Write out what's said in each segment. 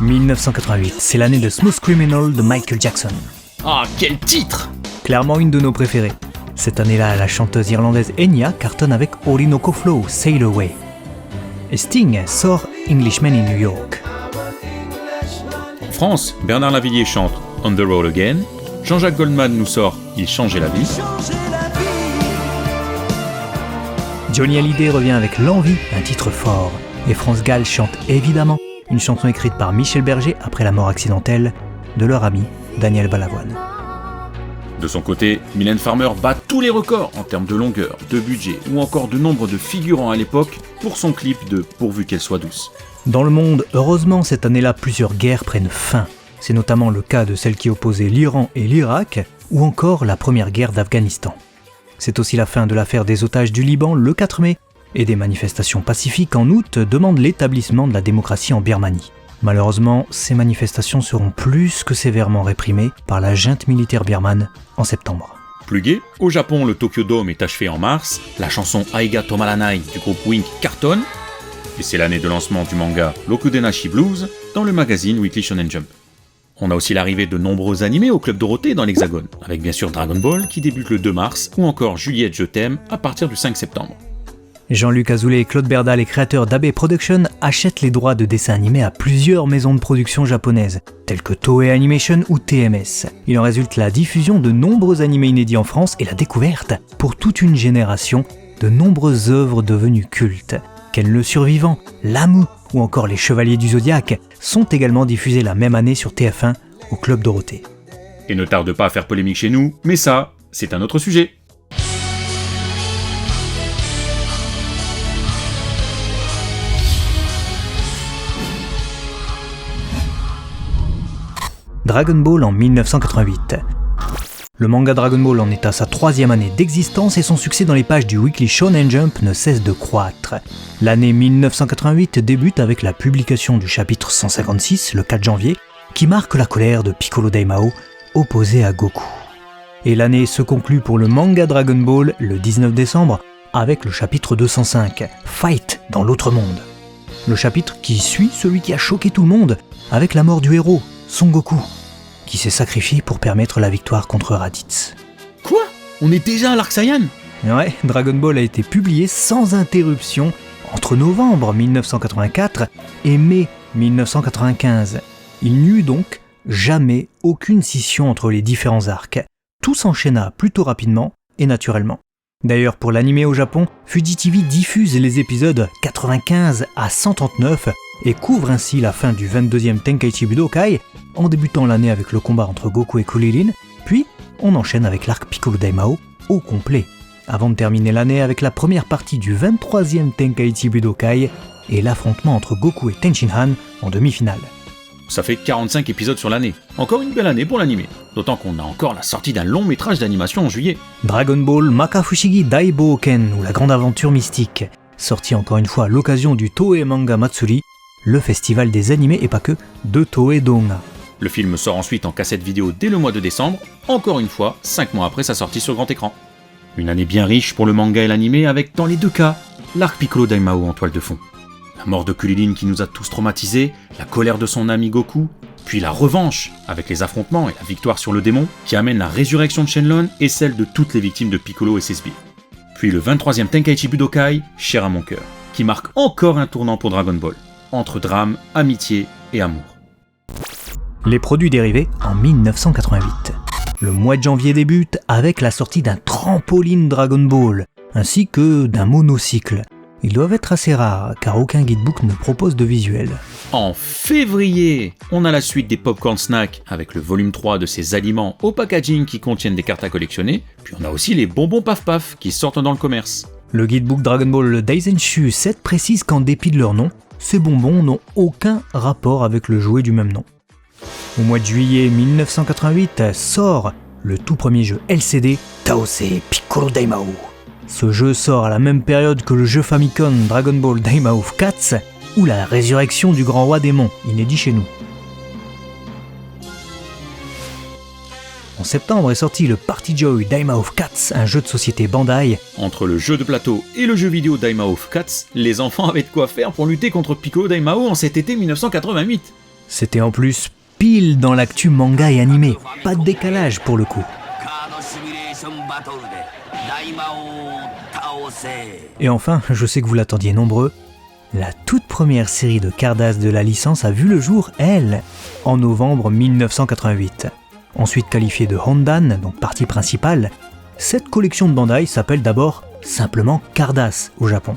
1988, c'est l'année de Smooth Criminal de Michael Jackson. Ah, quel titre! Clairement une de nos préférées. Cette année-là, la chanteuse irlandaise Enya cartonne avec Orinoco Flow, Sail Away. Et Sting sort Englishman in New York. En France, Bernard Lavilliers chante On the Road Again, Jean-Jacques Goldman nous sort Il changeait la vie. Johnny Hallyday revient avec L'Envie, un titre fort. Et France Gall chante évidemment une chanson écrite par Michel Berger après la mort accidentelle de leur ami Daniel Balavoine. De son côté, Mylène Farmer bat tous les records en termes de longueur, de budget ou encore de nombre de figurants à l'époque pour son clip de Pourvu qu'elle soit douce. Dans le monde, heureusement, cette année-là, plusieurs guerres prennent fin. C'est notamment le cas de celle qui opposait l'Iran et l'Irak, ou encore la première guerre d'Afghanistan. C'est aussi la fin de l'affaire des otages du Liban le 4 mai, et des manifestations pacifiques en août demandent l'établissement de la démocratie en Birmanie. Malheureusement, ces manifestations seront plus que sévèrement réprimées par la junte militaire birmane en septembre. Plus gai, au Japon, le Tokyo Dome est achevé en mars, la chanson Aiga Tomaranai du groupe Wink cartonne, et c'est l'année de lancement du manga Rokudenashi Blues dans le magazine Weekly Shonen Jump. On a aussi l'arrivée de nombreux animés au Club Dorothée dans l'Hexagone, avec bien sûr Dragon Ball qui débute le 2 mars, ou encore Juliette Je t'aime à partir du 5 septembre. Jean-Luc Azoulay et Claude Berda, les créateurs d'Abe Production, achètent les droits de dessins animés à plusieurs maisons de production japonaises, telles que Toei Animation ou TMS. Il en résulte la diffusion de nombreux animés inédits en France et la découverte, pour toute une génération, de nombreuses œuvres devenues cultes. Ken le Survivant, Lamu ou encore Les Chevaliers du Zodiaque sont également diffusés la même année sur TF1 au Club Dorothée. Et ne tarde pas à faire polémique chez nous, mais ça, c'est un autre sujet. Dragon Ball en 1988. Le manga Dragon Ball en est à sa 3e année d'existence et son succès dans les pages du Weekly Shonen Jump ne cesse de croître. L'année 1988 débute avec la publication du chapitre 156, le 4 janvier, qui marque la colère de Piccolo Daimao, opposé à Goku. Et l'année se conclut pour le manga Dragon Ball le 19 décembre avec le chapitre 205, Fight dans l'autre monde. Le chapitre qui suit celui qui a choqué tout le monde avec la mort du héros, Son Goku, qui s'est sacrifié pour permettre la victoire contre Raditz. Quoi? On est déjà à l'Arc Saiyan? Ouais, Dragon Ball a été publié sans interruption entre novembre 1984 et mai 1995. Il n'y eut donc jamais aucune scission entre les différents arcs. Tout s'enchaîna plutôt rapidement et naturellement. D'ailleurs, pour l'animé au Japon, Fuji-TV diffuse les épisodes 95 à 139 et couvre ainsi la fin du 22e Tenkaichi Budokai en débutant l'année avec le combat entre Goku et Krillin, puis on enchaîne avec l'arc Piccolo Daimao au complet, avant de terminer l'année avec la première partie du 23e Tenkaichi Budokai et l'affrontement entre Goku et Tenshinhan en demi-finale. Ça fait 45 épisodes sur l'année. Encore une belle année pour l'animé. D'autant qu'on a encore la sortie d'un long métrage d'animation en juillet. Dragon Ball Makafushigi Daibouken, ou la grande aventure mystique, sorti encore une fois à l'occasion du Toei Manga Matsuri, le festival des animés et pas que de Toei Donga. Le film sort ensuite en cassette vidéo dès le mois de décembre, encore une fois 5 mois après sa sortie sur grand écran. Une année bien riche pour le manga et l'animé avec, dans les deux cas, l'arc Piccolo Daimao en toile de fond. La mort de Krillin qui nous a tous traumatisés, la colère de son ami Goku, puis la revanche avec les affrontements et la victoire sur le démon qui amène la résurrection de Shenlong et celle de toutes les victimes de Piccolo et ses sbires. Puis le 23e Tenkaichi Budokai, cher à mon cœur, qui marque encore un tournant pour Dragon Ball, entre drame, amitié et amour. Les produits dérivés en 1988. Le mois de janvier débute avec la sortie d'un trampoline Dragon Ball, ainsi que d'un monocycle. Ils doivent être assez rares, car aucun guidebook ne propose de visuel. En février, on a la suite des Popcorn Snacks avec le volume 3 de ces aliments au packaging qui contiennent des cartes à collectionner, puis on a aussi les bonbons Paf Paf qui sortent dans le commerce. Le guidebook Dragon Ball Daisenshu 7 précise qu'en dépit de leur nom, ces bonbons n'ont aucun rapport avec le jouet du même nom. Au mois de juillet 1988 sort le tout premier jeu LCD Taosei Piccolo Daimao. Ce jeu sort à la même période que le jeu Famicom Dragon Ball Daima of Cats ou la résurrection du grand roi démon, inédit chez nous. En septembre est sorti le Party Joy Daima of Cats, un jeu de société Bandai. Entre le jeu de plateau et le jeu vidéo Daima of Cats, les enfants avaient de quoi faire pour lutter contre Piccolo Daimao en cet été 1988. C'était en plus pile dans l'actu manga et animé, pas de décalage pour le coup. Et enfin, je sais que vous l'attendiez nombreux, la toute première série de Cardass de la licence a vu le jour, elle, en novembre 1988. Ensuite qualifiée de Hondan, donc partie principale, cette collection de Bandai s'appelle d'abord simplement Cardass au Japon.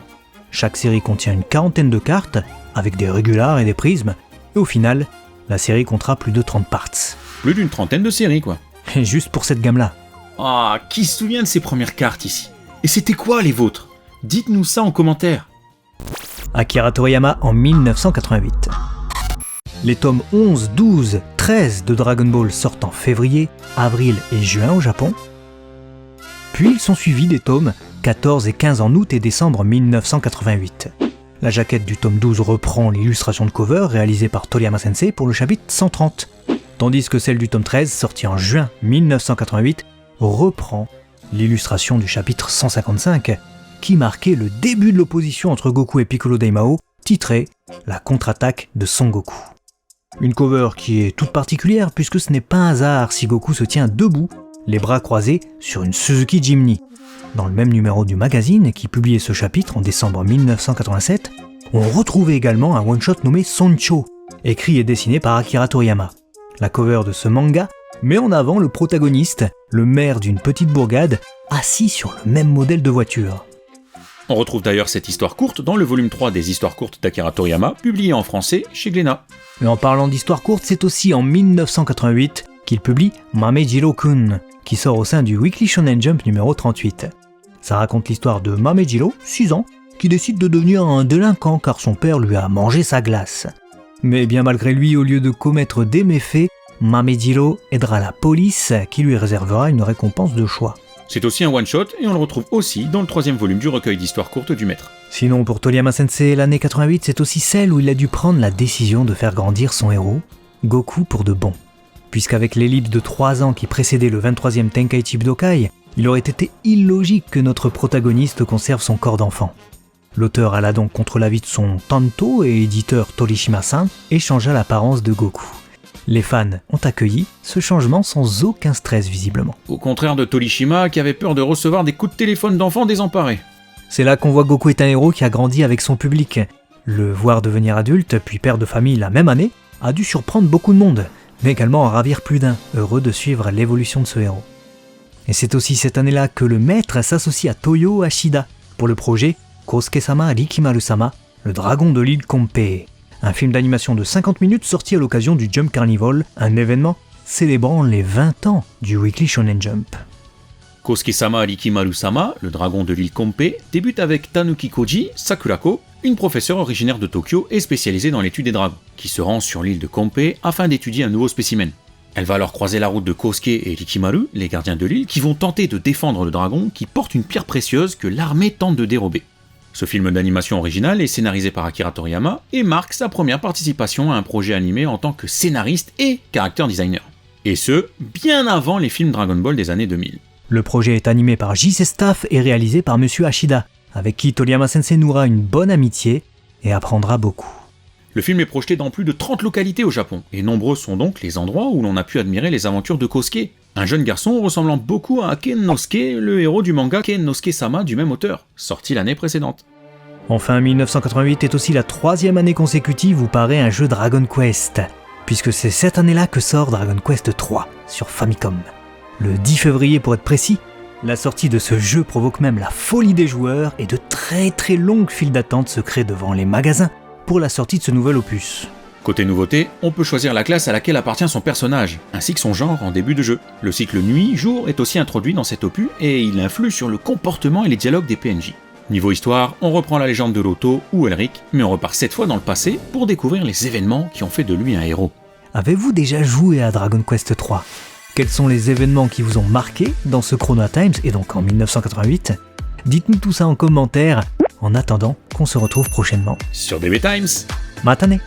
Chaque série contient une quarantaine de cartes, avec des régulars et des prismes, et au final, la série comptera plus de 30 parts. Plus d'une trentaine de séries, quoi. Et juste pour cette gamme-là. Ah, qui se souvient de ces premières cartes ici? Et c'était quoi les vôtres? Dites-nous ça en commentaire. Akira Toriyama en 1988. Les tomes 11, 12, 13 de Dragon Ball sortent en février, avril et juin au Japon. Puis ils sont suivis des tomes 14 et 15 en août et décembre 1988. La jaquette du tome 12 reprend l'illustration de cover réalisée par Toriyama Sensei pour le chapitre 130, tandis que celle du tome 13, sorti en juin 1988, reprend l'illustration du chapitre 155, qui marquait le début de l'opposition entre Goku et Piccolo Daimao, titré « La contre-attaque de Son Goku ». Une cover qui est toute particulière puisque ce n'est pas un hasard si Goku se tient debout, les bras croisés sur une Suzuki Jimny. Dans le même numéro du magazine qui publiait ce chapitre en décembre 1987, on retrouvait également un one-shot nommé Soncho, écrit et dessiné par Akira Toriyama. La cover de ce manga met en avant le protagoniste, le maire d'une petite bourgade, assis sur le même modèle de voiture. On retrouve d'ailleurs cette histoire courte dans le volume 3 des histoires courtes d'Akira Toriyama, publié en français chez Glénat. Et en parlant d'histoire courte, c'est aussi en 1988 qu'il publie Mamejiro-kun, qui sort au sein du Weekly Shonen Jump numéro 38. Ça raconte l'histoire de Mamejiro, 6 ans, qui décide de devenir un délinquant car son père lui a mangé sa glace. Mais bien malgré lui, au lieu de commettre des méfaits, Mamejiro aidera la police qui lui réservera une récompense de choix. C'est aussi un one-shot et on le retrouve aussi dans le 3e volume du recueil d'histoires courtes du maître. Sinon, pour Toriyama Sensei, l'année 88, c'est aussi celle où il a dû prendre la décision de faire grandir son héros, Goku pour de bon. Puisqu'avec l'élite de 3 ans qui précédait le 23e Tenkaichi Budokai, il aurait été illogique que notre protagoniste conserve son corps d'enfant. L'auteur alla donc contre l'avis de son tanto et éditeur Torishima-san et changea l'apparence de Goku. Les fans ont accueilli ce changement sans aucun stress visiblement. Au contraire de Torishima qui avait peur de recevoir des coups de téléphone d'enfants désemparés. C'est là qu'on voit que Goku est un héros qui a grandi avec son public. Le voir devenir adulte, puis père de famille la même année, a dû surprendre beaucoup de monde, mais également en ravir plus d'un, heureux de suivre l'évolution de ce héros. Et c'est aussi cette année-là que le maître s'associe à Toyo Ashida pour le projet Kosuke-sama Rikimaru-sama, le dragon de l'île Kompei. Un film d'animation de 50 minutes sorti à l'occasion du Jump Carnival, un événement célébrant les 20 ans du Weekly Shonen Jump. Kosuke-sama Rikimaru-sama, le dragon de l'île Kompei, débute avec Tanuki Koji Sakurako, une professeure originaire de Tokyo et spécialisée dans l'étude des dragons, qui se rend sur l'île de Kompei afin d'étudier un nouveau spécimen. Elle va alors croiser la route de Kosuke et Rikimaru, les gardiens de l'île, qui vont tenter de défendre le dragon qui porte une pierre précieuse que l'armée tente de dérober. Ce film d'animation original est scénarisé par Akira Toriyama et marque sa première participation à un projet animé en tant que scénariste et character designer. Et ce, bien avant les films Dragon Ball des années 2000. Le projet est animé par JC Staff et réalisé par Monsieur Ashida, avec qui Toriyama Sensei nouera une bonne amitié et apprendra beaucoup. Le film est projeté dans plus de 30 localités au Japon, et nombreux sont donc les endroits où l'on a pu admirer les aventures de Kosuke, un jeune garçon ressemblant beaucoup à Kennosuke, le héros du manga Kennosuke-sama du même auteur, sorti l'année précédente. Enfin, 1988 est aussi la 3e année consécutive où paraît un jeu Dragon Quest, puisque c'est cette année-là que sort Dragon Quest 3 sur Famicom. Le 10 février pour être précis, la sortie de ce jeu provoque même la folie des joueurs et de très longues files d'attente se créent devant les magasins pour la sortie de ce nouvel opus. Côté nouveauté, on peut choisir la classe à laquelle appartient son personnage, ainsi que son genre en début de jeu. Le cycle nuit-jour est aussi introduit dans cet opus et il influe sur le comportement et les dialogues des PNJ. Niveau histoire, on reprend la légende de Loto ou Elric, mais on repart cette fois dans le passé pour découvrir les événements qui ont fait de lui un héros. Avez-vous déjà joué à Dragon Quest 3 ? Quels sont les événements qui vous ont marqué dans ce Chrono Times et donc en 1988 ? Dites-nous tout ça en commentaire, en attendant qu'on se retrouve prochainement. Sur DB Times. Matane!